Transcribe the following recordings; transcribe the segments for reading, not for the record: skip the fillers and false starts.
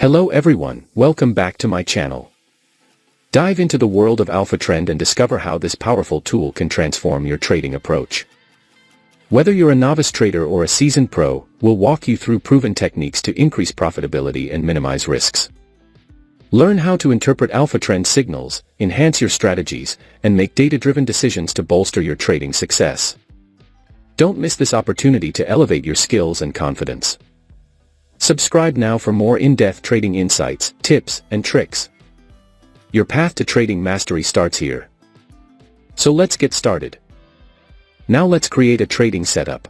Hello everyone, welcome back to my channel. Dive into the world of Alpha Trend and discover how this powerful tool can transform your trading approach. Whether you're a novice trader or a seasoned pro, we'll walk you through proven techniques to increase profitability and minimize risks. Learn how to interpret Alpha Trend signals, enhance your strategies, and make data-driven decisions to bolster your trading success. Don't miss this opportunity to elevate your skills and confidence. Subscribe now for more in-depth trading insights, tips, and tricks. Your path to trading mastery starts here. So let's get started. Now let's create a trading setup.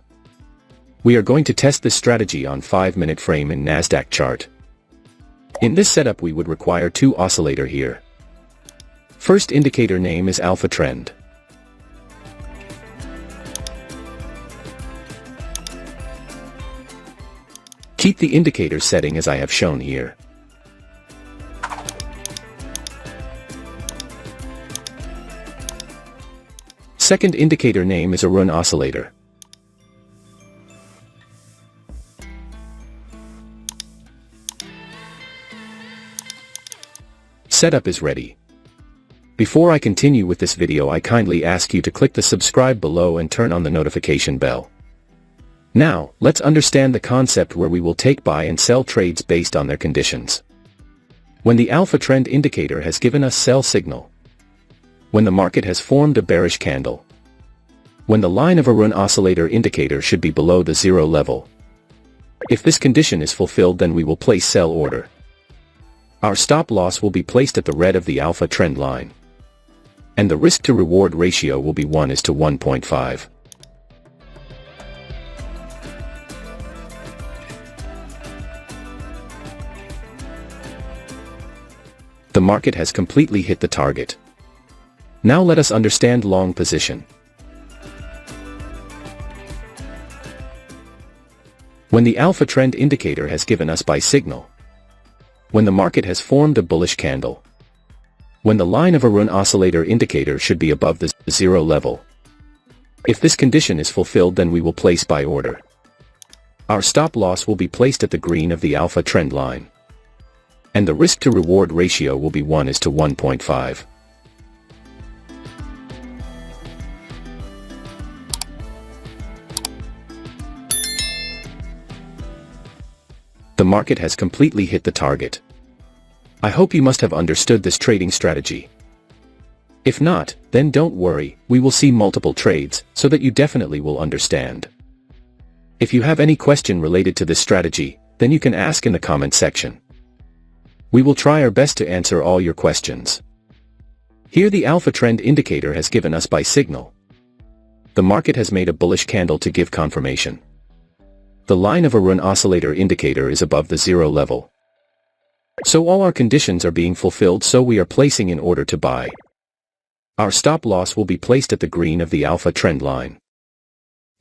We are going to test this strategy on 5-minute frame in Nasdaq chart. In this setup we would require two oscillator here. First indicator name is Alpha Trend. Keep the indicator setting as I have shown here. Second indicator name is a run oscillator. Setup is ready. Before I continue with this video, I kindly ask you to click the subscribe below and turn on the notification bell. Now, let's understand the concept where we will take buy and sell trades based on their conditions. When the Alpha Trend indicator has given us sell signal. When the market has formed a bearish candle. When the line of a run oscillator indicator should be below the zero level. If this condition is fulfilled, then we will place sell order. Our stop loss will be placed at the red of the Alpha Trend line. And the risk to reward ratio will be 1:1.5. The market has completely hit the target. Now let us understand long position. When the Alpha Trend indicator has given us buy signal. When the market has formed a bullish candle. When the line of a run oscillator indicator should be above the zero level. If this condition is fulfilled, then we will place buy order. Our stop loss will be placed at the green of the Alpha Trend line. And the risk to reward ratio will be 1:1.5. The market has completely hit the target. I hope you must have understood this trading strategy. If not, then don't worry, we will see multiple trades, so that you definitely will understand. If you have any question related to this strategy, then you can ask in the comment section. We will try our best to answer all your questions. Here the Alpha Trend indicator has given us buy signal. The market has made a bullish candle to give confirmation. The line of a run oscillator indicator is above the zero level. So all our conditions are being fulfilled, so we are placing in order to buy. Our stop loss will be placed at the green of the Alpha Trend line.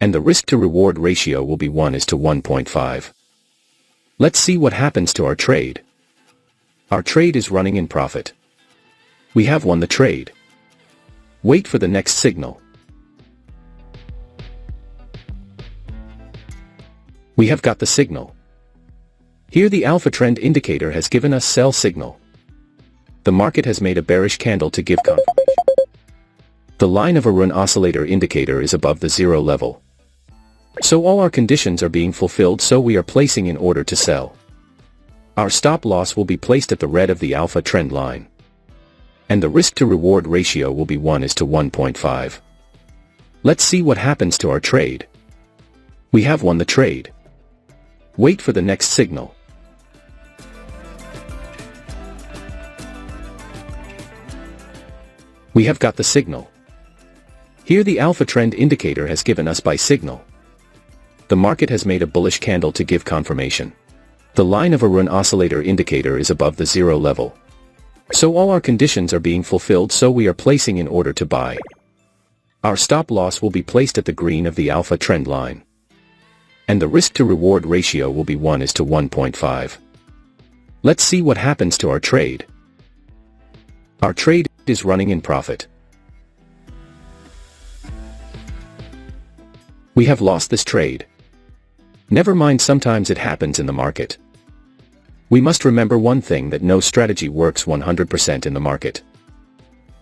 And the risk to reward ratio will be 1:1.5. Let's see what happens to our trade. Our trade is running in profit. We have won the trade. Wait for the next signal. We have got the signal. Here the Alpha Trend indicator has given us sell signal. The market has made a bearish candle to give confirmation. The line of a run oscillator indicator is above the zero level. So all our conditions are being fulfilled, so we are placing in order to sell. Our stop loss will be placed at the red of the Alpha Trend line. And the risk to reward ratio will be 1:1.5. Let's see what happens to our trade. We have won the trade. Wait for the next signal. We have got the signal. Here the Alpha Trend indicator has given us buy signal. The market has made a bullish candle to give confirmation. The line of a run oscillator indicator is above the zero level. So all our conditions are being fulfilled, so we are placing in order to buy. Our stop loss will be placed at the green of the Alpha Trend line. And the risk to reward ratio will be 1:1.5. Let's see what happens to our trade. Our trade is running in profit. We have lost this trade. Never mind, sometimes it happens in the market. We must remember one thing, that no strategy works 100% in the market.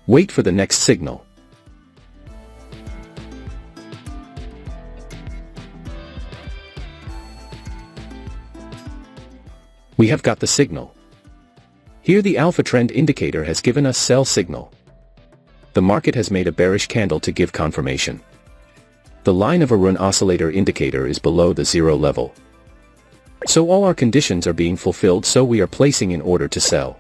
Wait for the next signal. We have got the signal. Here the alpha trend indicator has given us sell signal. The market has made a bearish candle to give confirmation. The line of a run oscillator indicator is below the zero level. So all our conditions are being fulfilled, so we are placing in order to sell.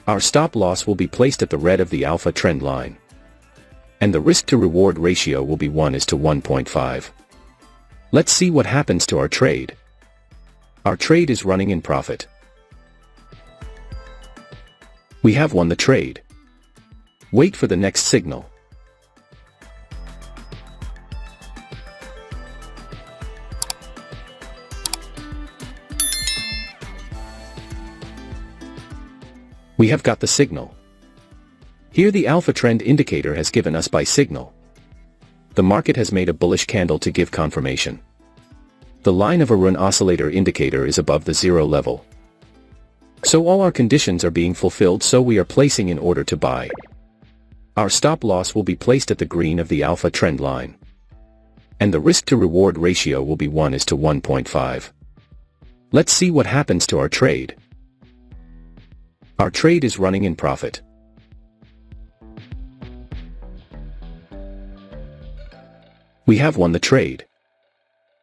Our stop loss will be placed at the red of the alpha trend line. And the risk to reward ratio will be 1:1.5. Let's see what happens to our trade. Our trade is running in profit. We have won the trade. Wait for the next signal. We have got the signal. Here the alpha trend indicator has given us buy signal. The market has made a bullish candle to give confirmation. The line of a run oscillator indicator is above the zero level. So all our conditions are being fulfilled, so we are placing in order to buy. Our stop loss will be placed at the green of the alpha trend line. And the risk to reward ratio will be 1:1.5. Let's see what happens to our trade. Our trade is running in profit. We have won the trade.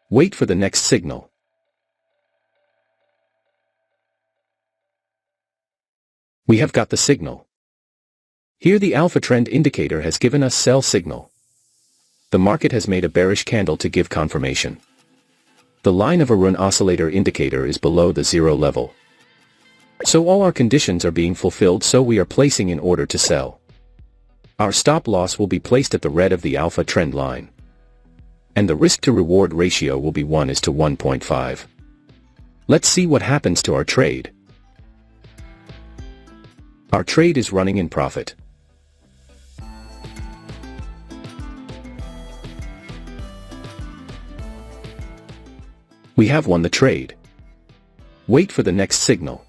Wait for the next signal. We have got the signal. Here the alpha trend indicator has given us sell signal. The market has made a bearish candle to give confirmation. The line of a run oscillator indicator is below the zero level. So all our conditions are being fulfilled, so we are placing in order to sell. Our stop loss will be placed at the red of the alpha trend line. And the risk to reward ratio will be 1:1.5. Let's see what happens to our trade. Our trade is running in profit. We have won the trade. Wait for the next signal.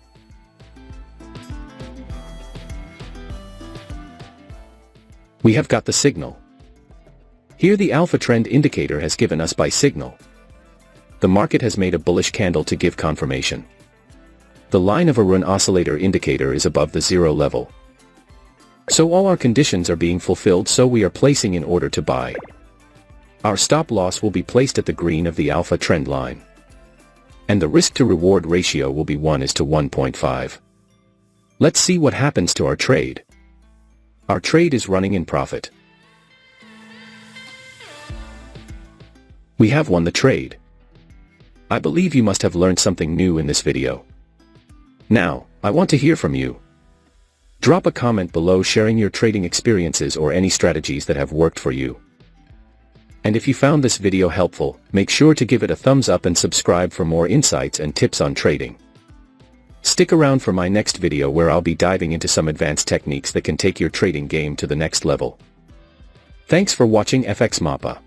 We have got the signal. Here the alpha trend indicator has given us buy signal. The market has made a bullish candle to give confirmation. The line of a run oscillator indicator is above the zero level. So all our conditions are being fulfilled, so we are placing in order to buy. Our stop loss will be placed at the green of the alpha trend line. And the risk to reward ratio will be 1:1.5. Let's see what happens to our trade. Our trade is running in profit. We have won the trade. I believe you must have learned something new in this video. Now, I want to hear from you. Drop a comment below sharing your trading experiences or any strategies that have worked for you. And if you found this video helpful, make sure to give it a thumbs up and subscribe for more insights and tips on trading. Stick around for my next video, where I'll be diving into some advanced techniques that can take your trading game to the next level. Thanks for watching FxMAPA.